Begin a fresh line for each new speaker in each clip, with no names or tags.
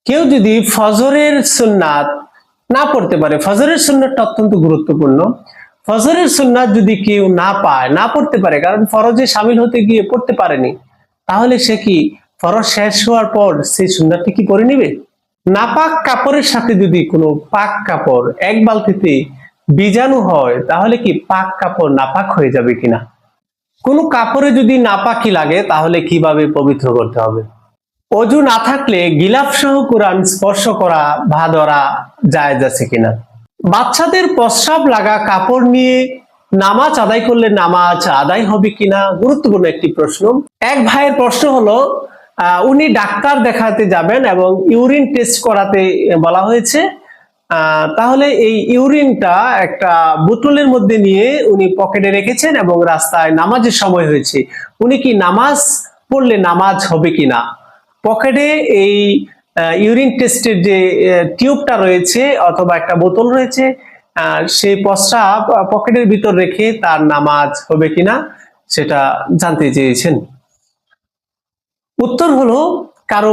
কেউ যদি ফজরের সুন্নাত না পড়তে পারে, ফজরের সুন্নাতটা অত্যন্ত গুরুত্বপূর্ণ। ফজরের সুন্নাত যদি কেউ না পায়, না পড়তে পারে, কারণ ফরজে শামিল হতে গিয়ে পড়তে পারেনি, তাহলে সে কি ফরজ শেষ হওয়ার পর সেই সুন্নাতটি কি পড়ে নিবে? নাপাক কাপড়ের সাথে যদি কোনো পাক কাপড় এক বালতিতে বীজাণু হয়, তাহলে কি পাক কাপড় নাপাক হয়ে যাবে কিনা? কোনো কাপড়ে যদি নাপাকি লাগে, তাহলে কিভাবে পবিত্র করতে হবে? অজু না থাকলে গিলাফ সহ কোরআন স্পর্শ করা বা ধরা জায়েজ আছে কিনা? বাচ্চাদের প্রস্রাব লাগা কাপড় নিয়ে নামাজ আদায় করলে নামাজ আদায় হবে কিনা, গুরুত্বপূর্ণ একটি প্রশ্ন। এক ভাইয়ের প্রশ্ন হলো, উনি ডাক্তার দেখাতে যাবেন এবং ইউরিন টেস্ট করাতে বলা হয়েছে। তাহলে এই ইউরিনটা একটা বোতলের মধ্যে নিয়ে উনি পকেটে রেখেছেন এবং রাস্তায় নামাজের সময় হয়েছে, উনি কি নামাজ পড়লে নামাজ হবে কিনা? পকেটে এই ইউরিন টেস্টের যে টিউবটা রয়েছে অথবা একটা বোতল রয়েছে, সেই প্রস্রাব পকেটের ভিতর রেখে তার নামাজ হবে কিনা সেটা জানতে চেয়েছেন। উত্তর হলো, কারো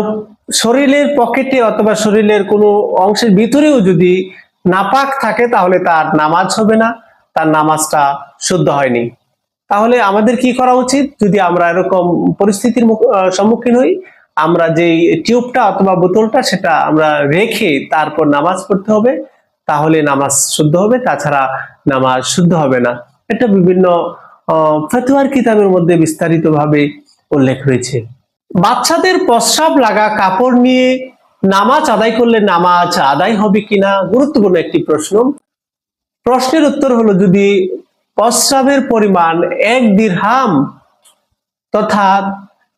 শরীরের পকেটে অথবা শরীরের কোনো অংশের ভিতরেও যদি নাপাক থাকে, তাহলে তার নামাজ হবে না, তার নামাজটা শুদ্ধ হয়নি। তাহলে আমাদের কি করা উচিত? যদি আমরা এরকম পরিস্থিতির সম্মুখীন হই, আমরা যে টিউবটা অথবা বোতলটা সেটা আমরা রেখে তারপর নামাজ পড়তে হবে, তাহলে নামাজ শুদ্ধ হবে, তাছাড়া নামাজ শুদ্ধ হবে না। এটা বিভিন্ন ফতোয়ার কিতাবের মধ্যে বিস্তারিতভাবে উল্লেখ রয়েছে। বাচ্চাদের প্রস্রাব লাগা কাপড় নিয়ে নামাজ আদায় করলে নামাজ আদায় হবে কিনা, গুরুত্বপূর্ণ একটি প্রশ্ন। প্রশ্নের উত্তর হলো, যদি প্রস্রাবের পরিমাণ 1 দিরহাম তথা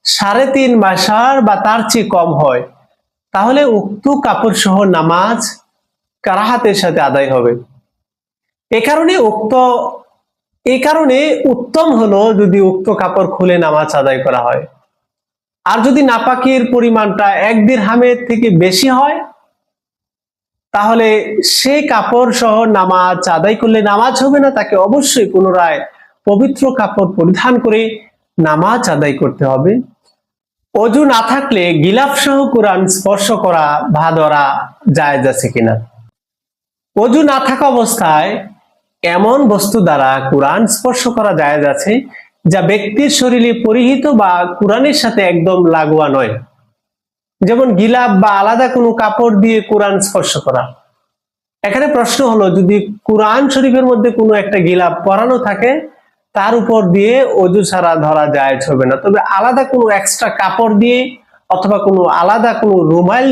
3.5 মাসার বা তার চেয়ে কম হয়, তাহলে উক্ত কাপড় সহ নামাজ কারাহাতের সাথে আদায় হবে। এই কারণে উত্তম হলো যদি উক্ত কাপড় খুলে নামাজ আদায় করা হয়। আর যদি নাপাকের পরিমাণটা 1 দিরহামের থেকে বেশি হয়, তাহলে সে কাপড় সহ নামাজ আদায় করলে নামাজ হবে না, তাকে অবশ্যই পুনরায় পবিত্র কাপড় পরিধান করে নামাজ আদায় করতে হবে। অজু না থাকলে গিলাফ সহ কোরআন স্পর্শ করা বা ধরা জায়েজ আছে কিনা? অজু না থাকা অবস্থায় এমন বস্তু দ্বারা কোরআন স্পর্শ করা জায়েজ আছে যা ব্যক্তির শরীরে পরিহিত বা কোরআনের সাথে একদম লাগোয়া নয়, যেমন গিলাফ বা আলাদা কোনো কাপড় দিয়ে কোরআন স্পর্শ করা। এখানে প্রশ্ন হলো, যদি কোরআন শরীফের মধ্যে কোনো একটা গিলাফ পরানো থাকে, তার উপর দিয়ে অজু ছাড়া ধরা জায়েজ হবে না, তবে আলাদা কোনো এক্সট্রা কাপড় দিয়ে অথবা কোনো আলাদা কোনো রুমাল দিয়ে